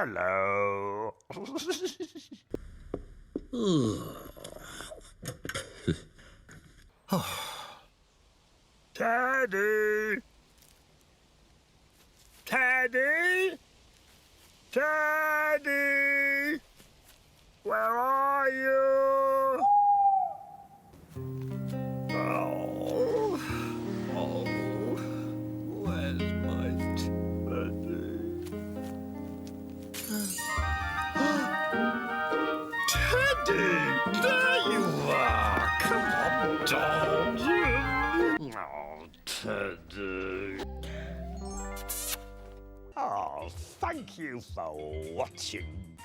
Hello. Teddy! Teddy! Teddy! Where are you? Oh, where's my Teddy? Teddy! There you are! Come on, darling! Oh, Teddy! Oh, thank you for watching.